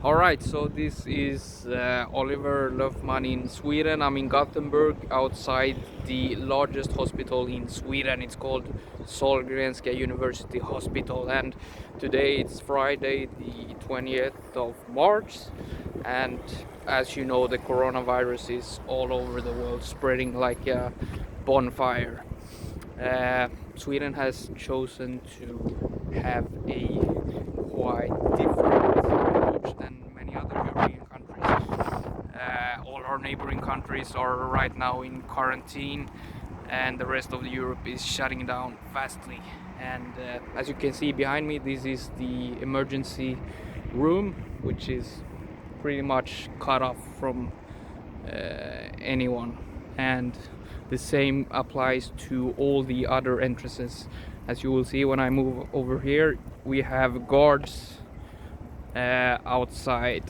Alright, so this is Oliver Löfman in Sweden. I'm in Gothenburg outside the largest hospital in Sweden. It's called Sahlgrenska University Hospital, and today it's Friday the 20th of March, and as you know, the coronavirus is all over the world, spreading like a bonfire. Sweden has chosen to have a quite different approach than many other European countries. All our neighboring countries are right now in quarantine, and the rest of Europe is shutting down fastly. And as you can see behind me, this is the emergency room, which is pretty much cut off from anyone, and the same applies to all the other entrances. As you will see when I move over here, we have guards outside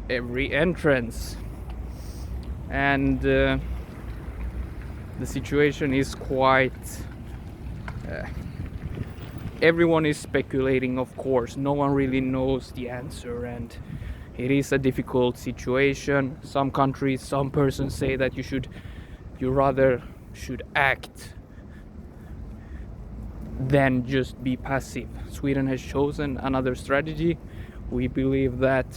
every entrance, and the situation is quite everyone is speculating, of course. No one really knows the answer, and it is a difficult situation. Some countries, some persons say that you rather should act than just be passive. Sweden has chosen another strategy. We believe that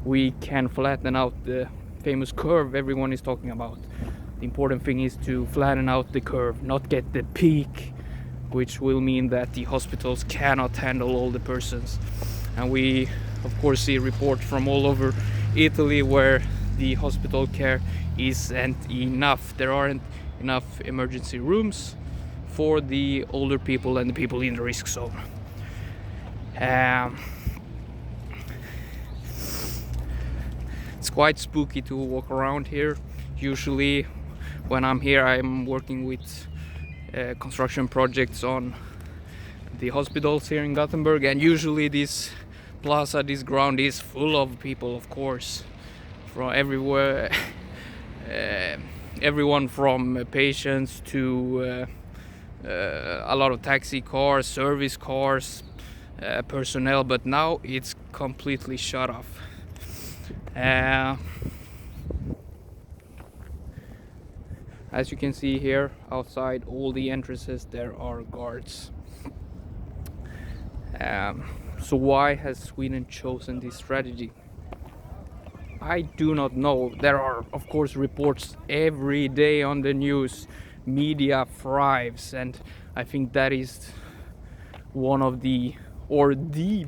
we can flatten out the famous curve everyone is talking about. The important thing is to flatten out the curve, not get the peak, which will mean that the hospitals cannot handle all the persons. And we of course see reports from all over Italy where the hospital care isn't enough. There aren't enough emergency rooms for the older people and the people in the risk zone. It's quite spooky to walk around here. Usually when I'm here, I'm working with construction projects on the hospitals here in Gothenburg, and usually this plaza, this ground is full of people, of course, from everywhere. Everyone from patients to a lot of taxi cars, service cars, personnel, but now it's completely shut off. As you can see here outside all the entrances, there are guards. So why has Sweden chosen this strategy? I do not know. There are of course reports every day on the news. Media thrives, and I think that is one of the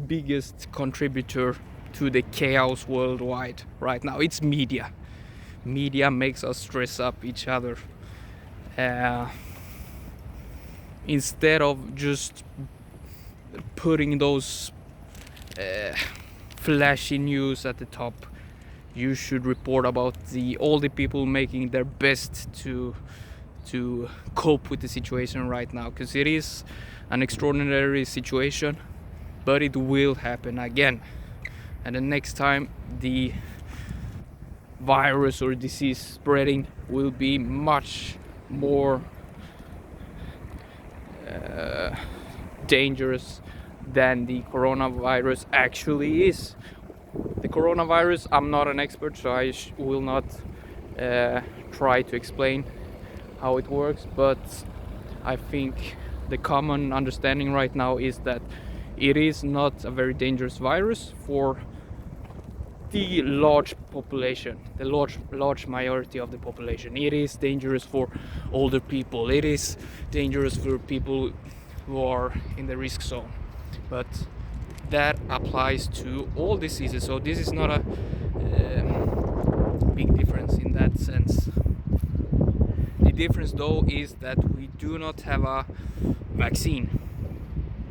biggest contributor to the chaos worldwide right now. It's media. Media makes us stress up each other instead of just putting those flashy news at the top. You should report about all the people making their best to cope with the situation right now, because it is an extraordinary situation, but it will happen again, and the next time the virus or disease spreading will be much more dangerous than the coronavirus actually is. The coronavirus, I'm not an expert, so I will not try to explain how it works, but I think the common understanding right now is that it is not a very dangerous virus for the large population, the large majority of the population. It is dangerous for older people, it is dangerous for people who are in the risk zone, but that applies to all diseases, so this is not a big difference in that sense. The difference though is that we do not have a vaccine.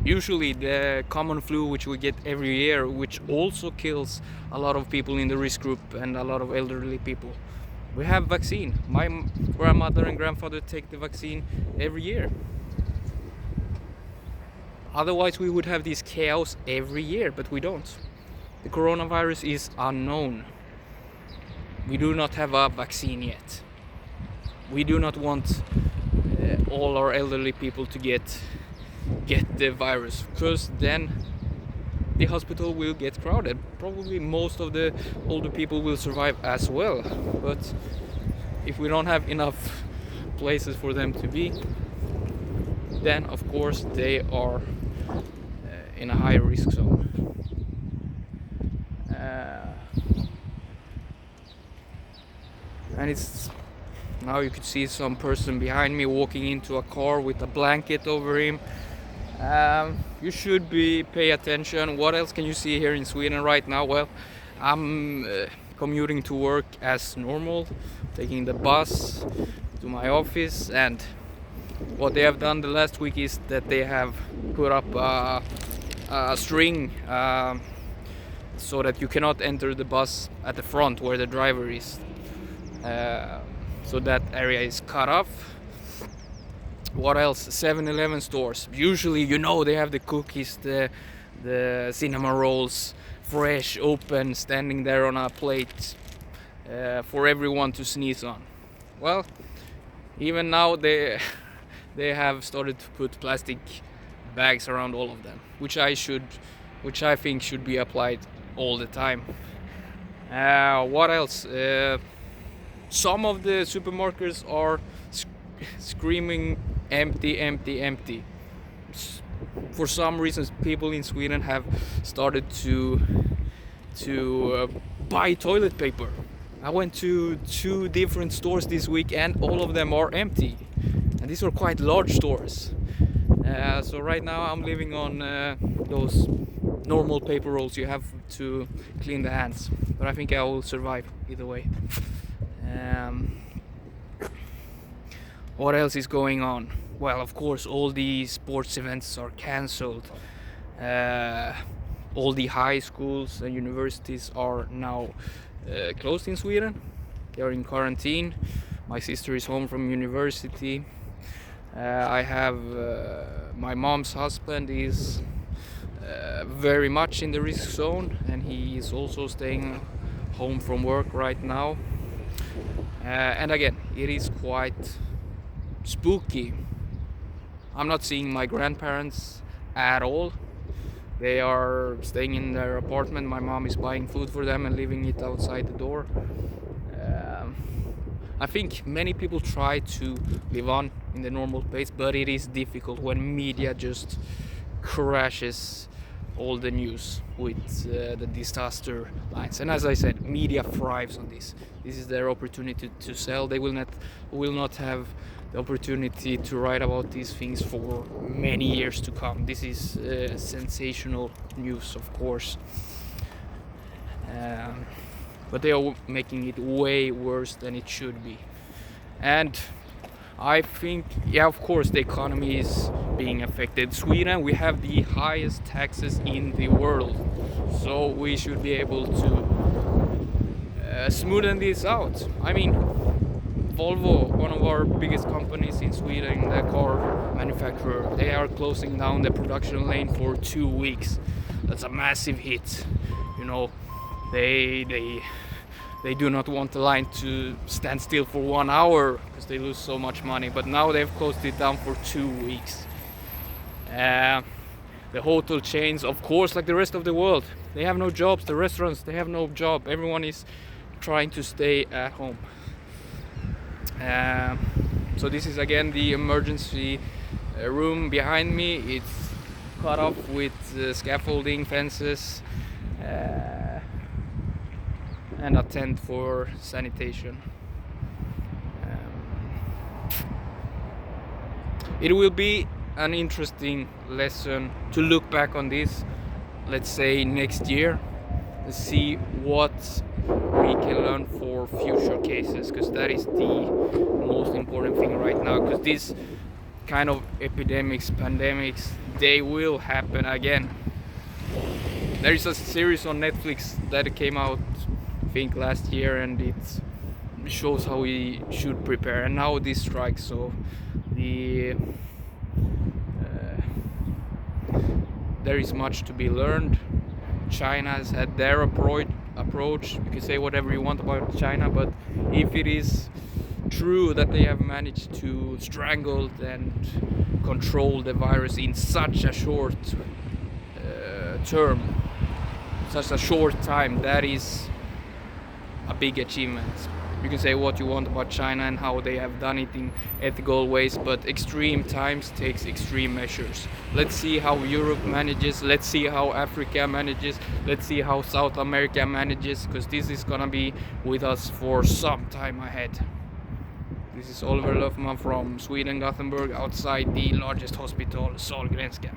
Usually the common flu, which we get every year, which also kills a lot of people in the risk group and a lot of elderly people, we have vaccine. My grandmother and grandfather take the vaccine every year. Otherwise we would have this chaos every year, but we don't. The coronavirus is unknown. We do not have a vaccine yet. We do not want all our elderly people to get the virus, because then the hospital will get crowded. Probably most of the older people will survive as well, but if we don't have enough places for them to be, then of course they are in a high risk zone. And it's now you could see some person behind me walking into a car with a blanket over him. You should pay attention. What else can you see here in Sweden right now? Well, I'm commuting to work as normal, taking the bus to my office, and what they have done the last week is that they have put up a string so that you cannot enter the bus at the front where the driver is. So that area is cut off. What else? 7-Eleven stores. Usually, you know, they have the cookies, the cinnamon rolls, fresh, open, standing there on a plate for everyone to sneeze on. Well, even now they have started to put plastic bags around all of them, which I think should be applied all the time. What else? Some of the supermarkets are screaming empty, empty, empty. For some reasons, people in Sweden have started to buy toilet paper. I went to 2 different stores this week and all of them are empty, and these are quite large stores. So right now I'm living on those normal paper rolls you have to clean the hands, but I think I will survive either way. What else is going on? Well, of course, all the sports events are cancelled. All the high schools and universities are now closed in Sweden. They are in quarantine. My sister is home from university. I have my mom's husband is very much in the risk zone, and he is also staying home from work right now. And again, it is quite spooky. I'm not seeing my grandparents at all. They are staying in their apartment. My mom is buying food for them and leaving it outside the door. I think many people try to live on in the normal pace, but it is difficult when media just crashes all the news with the disaster lines. And as I said, media thrives on this. This is their opportunity to sell. They will not have the opportunity to write about these things for many years to come. This is sensational news, of course. But they are making it way worse than it should be. And I think, yeah, of course, the economy is being affected. Sweden, we have the highest taxes in the world, so we should be able to smoothen this out. I mean, Volvo, one of our biggest companies in Sweden, the car manufacturer, they are closing down the production lane for 2 weeks. That's a massive hit. You know, they do not want the line to stand still for 1 hour because they lose so much money, but now they've closed it down for 2 weeks. The hotel chains, of course, like the rest of the world, they have no jobs. The restaurants, they have no job. Everyone is trying to stay at home. So this is again the emergency room behind me. It's cut off with scaffolding, fences, and a tent for sanitation. It will be an interesting lesson to look back on this, let's say next year, and see what we can learn for future cases, because that is the most important thing right now, because these kind of epidemics, pandemics, they will happen again. There is a series on Netflix that came out, I think, last year, and it shows how we should prepare. And now this strikes, so there is much to be learned. China has had their approach. You can say whatever you want about China, but if it is true that they have managed to strangle and control the virus in such a short term, such a short time. That is a big achievement. You can say what you want about China and how they have done it in ethical ways, but extreme times takes extreme measures. Let's see how Europe manages, let's see how Africa manages, let's see how South America manages, because this is gonna be with us for some time ahead. This is Oliver Löfman from Sweden, Gothenburg, outside the largest hospital, Sahlgrenska.